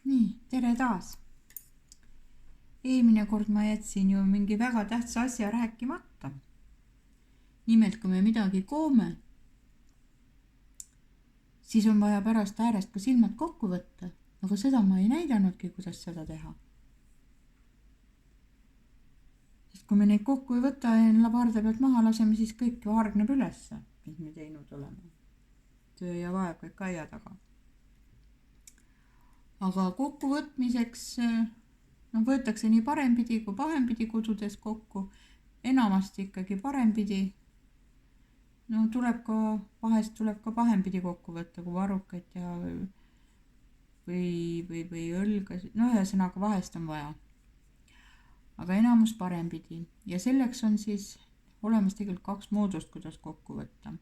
Nii, tere taas. Eelmine kord ma jätsin ju mingi väga tähtsa asja rääkimata. Nimelt, kui me midagi koome, siis on vaja pärast äärest ka silmad kokku võtta, aga seda ma ei näidanudki, kuidas seda teha. Sest kui me neid kokku ei võta ja varde pealt maha laseme, siis kõik ju hargneb ülesse, mis me teinud oleme. Töö ja vaev kõik aia taga. Aga kokkuvõtmiseks võetakse nii parempidi kui pahempidi kududes kokku, enamasti ikkagi parempidi. Vahest tuleb ka pahempidi kokku võtta, kui varrukaid teha või õlgasid. Ühesõnaga vahest on vaja. Aga enamus parempidi. Ja selleks on siis olemas tegelikult 2 moodust, kuidas kokku võtta.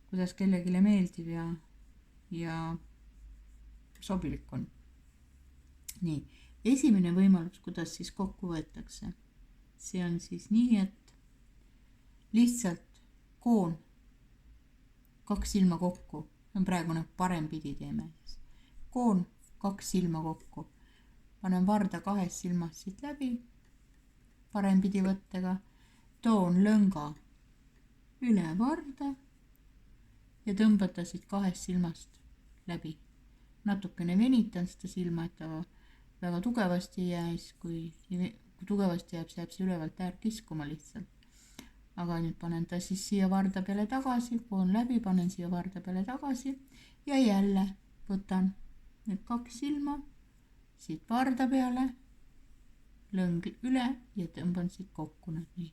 Kuidas kellegile meeldib ja sobilik on. Nii, esimene võimalus, kuidas siis kokku võetakse. See on siis nii, et lihtsalt koon 2 silma kokku. Praegu parempidi teeme. Koon 2 silma kokku. Panen varda 2 silmast siit läbi. Parempidi võttega. Toon lõnga üle varda ja tõmban ta siit 2 silmast läbi. Natukene venitan seda silma, et ta väga tugevasti jääs. Kui tugevasti jääb, see jääb see ülevalt äär kiskuma lihtsalt. Aga nüüd panen ta siis siia varda peale tagasi, koon läbi, panen siia varda peale tagasi ja jälle võtan need 2 silma siit varda peale, lõng üle ja tõmban siit kokku need nii.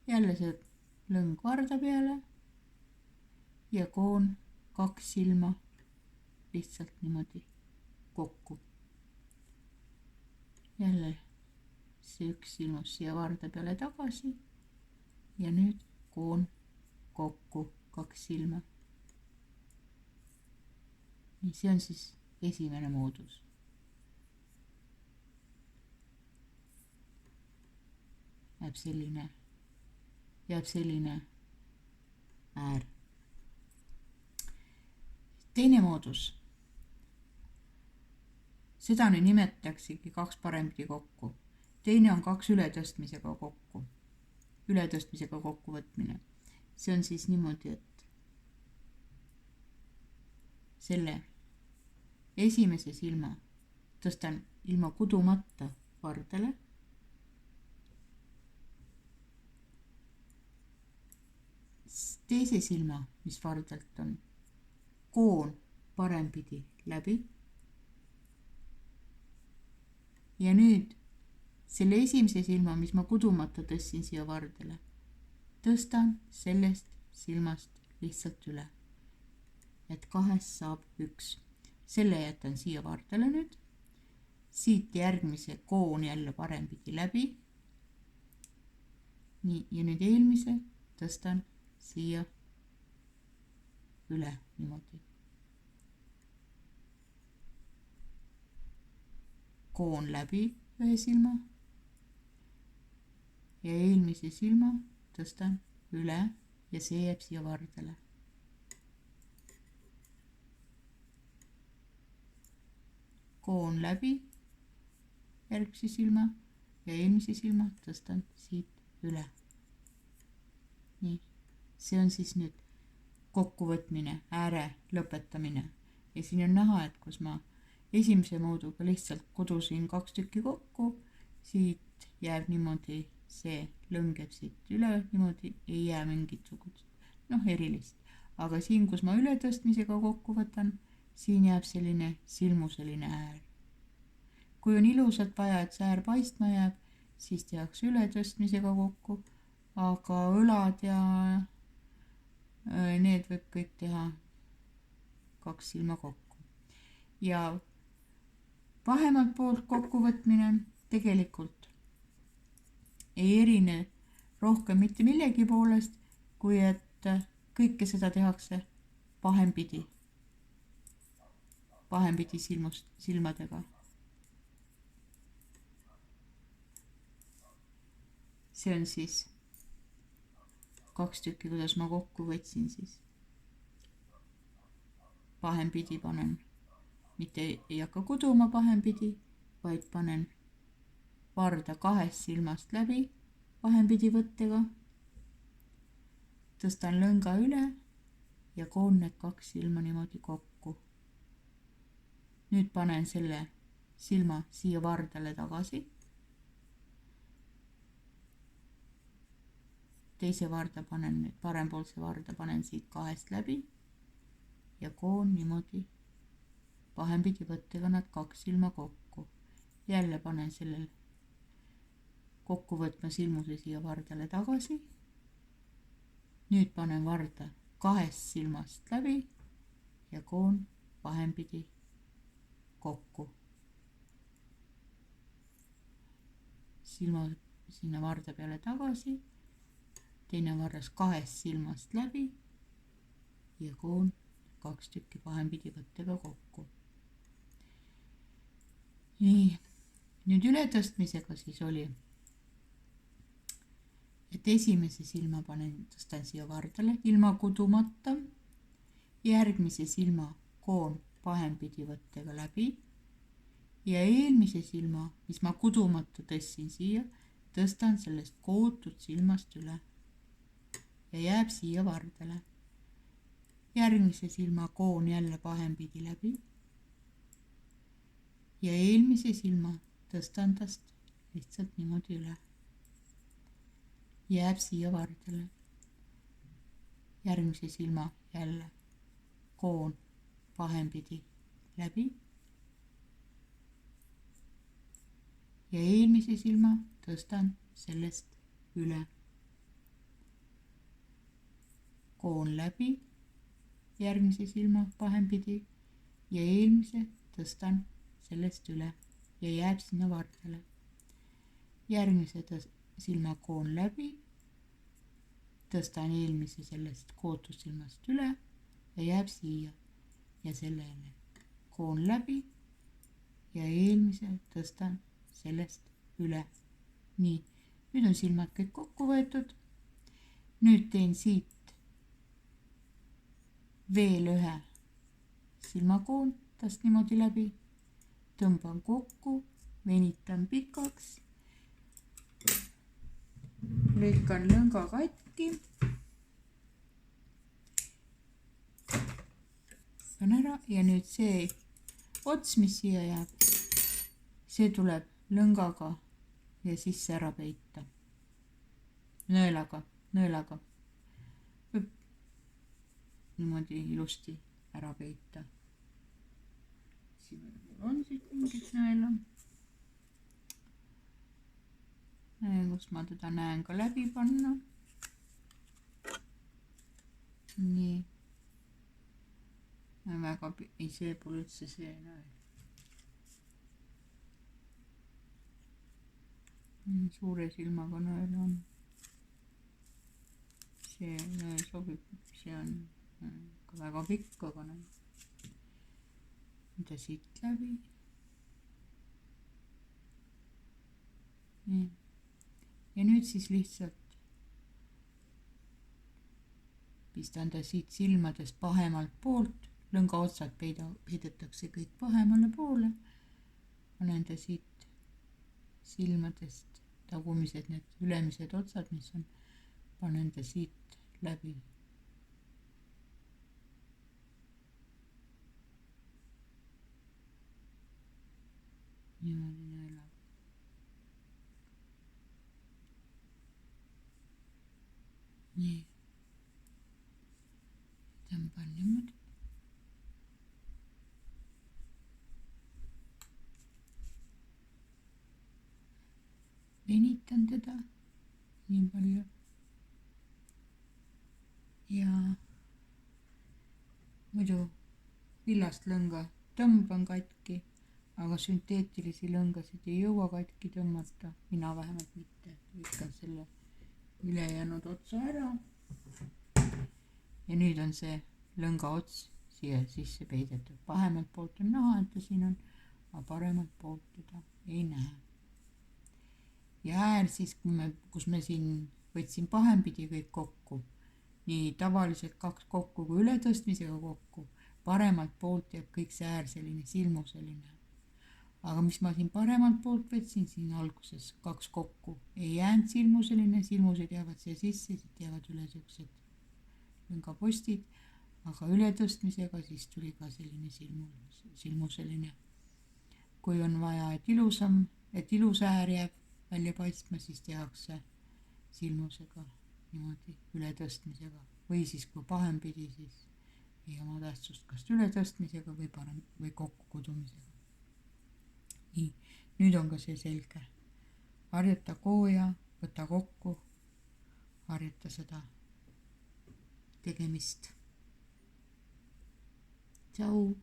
Jälle see lõng varda peale ja koon 2 silma lihtsalt niimoodi kokku. Jälle see 1 silmus siia varda peale tagasi. Ja nüüd koon kokku 2 silma. See on siis esimene moodus. Jääb selline äär. Teine moodus. Seda nüüd nimetaksegi 2 parempidi kokku. Teine on 2 ületõstmisega kokku. Ületõstmisega kokkuvõtmine. See on siis niimoodi, et selle esimese silma tõstan ilma kudumata vardele. Teise silma, mis vardelt on, koon parempidi läbi. Ja nüüd selle esimese silma, mis ma kudumata tõstsin siia vardele, tõstan sellest silmast lihtsalt üle. Et 2 saab 1. Selle jätan siia vardele nüüd. Siit järgmise koon jälle parempidi läbi. Nii, ja nüüd eelmise tõstan siia üle niimoodi. Koon läbi ühe silma. Ja eelmise silma tõstan üle ja see jääb siia vardele. Koon läbi järgmise silma ja eelmise silma tõstan siit üle. Nii, see on siis nüüd kokkuvõtmine, ääre lõpetamine. Ja siin on näha, et kus ma esimese mooduga lihtsalt kudusin 2 tükki kokku, siit jääb niimoodi. See lõngeb siit üle, niimoodi ei jää mingisugust, erilist. Aga siin, kus ma ületõstmisega kokku võtan, siin jääb selline silmuseline äär. Kui on ilusalt vaja, et see äär paistma jääb, siis tehakse ületõstmisega kokku, aga õlad ja need võib kõik teha 2 silma kokku. Ja vahemalt poolt kokkuvõtmine tegelikult ei erine rohkem mitte millegi poolest, kui et kõike seda tehakse pahempidi silmadega. See on siis 2 tükki, kuidas ma kokku võtsin siis. Pahempidi panen mitte ei hakka kuduma pahempidi, vaid panen varda 2 silmast läbi pahempidi võttega, tõstan lõnga üle ja koon need 2 silma niimoodi kokku. Nüüd panen selle silma siia vardale tagasi, teise varda panen nüüd, parempoolse varda panen siit 2 läbi ja koon niimoodi pahempidi võttega nad 2 silma kokku. Jälle panen sellel kokkuvõtma silmuse siia vardale tagasi. Nüüd panen varda 2 silmast läbi ja koon pahempidi kokku. Silma sinna varda peale tagasi, teine varras 2 silmast läbi ja koon 2 tükki pahempidi võttega kokku. Nii, nüüd ületõstmisega siis oli, et esimese silma tõstan siia vardale ilma kudumata, järgmise silma koon pahempidi võttega läbi ja eelmise silma, mis ma kudumata tõstsin siia, tõstan sellest kootud silmast üle ja jääb siia vardale. Järgmise silma koon jälle pahempidi läbi ja eelmise silma tõstan tast lihtsalt niimoodi üle. Jääb siia vardale. Järgmise silma jälle koon pahempidi läbi ja eelmise silma tõstan sellest üle. Koon läbi, järgmise silma pahempidi ja eelmise tõstan sellest üle ja jääb sinna vardale. Järgmise silma koon läbi, tõstan eelmise sellest kootud silmast üle ja jääb siia ja selle jälle koon läbi ja eelmise tõstan sellest üle. Nii, nüüd on silmad kõik kokku võetud. Nüüd teen siit veel ühe silmakoon tast niimoodi läbi, tõmban kokku, venitan pikaks, lõikan lõnga katki, on ära ja nüüd see ots, mis siia jääb, see tuleb lõngaga ja sisse ära peita. Nõelaga. Niimoodi ilusti ära peita. Siin on siit mingit nõela. Kus ma teda näen ka läbi panna. Nii. Väga ei, see pole üldse see nõel. Suure silmaga nõel on. See nõel sobib, see on ka väga pikk, aga mida siit läbi. Nii. Ja nüüd siis lihtsalt pistan ta siit silmadest pahemalt poolt, lõnga otsad peidetakse kõik pahemale poole, panen ta siit silmadest tagumised, need ülemised otsad, mis on, panen ta siit läbi. Niimoodi nõelab. Nii. Tõmban niimoodi. Venitan teda nii palju ja muidu villast lõnga tõmban katki, aga sünteetilisi lõngasid ei jõua katki tõmmata, mina vähemalt mitte, lõikan selle ülejäänud otsa ära ja nüüd on see lõnga ots siia sisse peidetud. Pahemalt poolt on näha, et ta siin on, aga paremalt poolt teda ei näe. Ja äär siis, kus me siin võtsin pahempidi kõik kokku, nii tavaliselt 2 kokku kui ületõstmisega kokku, paremalt poolt jääb kõik see äär selline silmuseline. aga mis ma siin paremalt poolt võtsin, siin alguses 2 kokku ei jäänud silmuseline, silmused jäävad siia sisse, siit jäävad üle siuksed lüngapostid, aga ületõstmisega siis tuli ka selline silmuseline. kui on vaja, et ilus äär jääb välja paistma, siis tehakse silmusega niimoodi ületõstmisega või siis kui pahempidi, siis ei oma tähtsust, kas ületõstmisega või kokkukudumisega. nii, nüüd on ka see selge. harjuta kooja, võta kokku, harjuta seda tegemist. Tšau.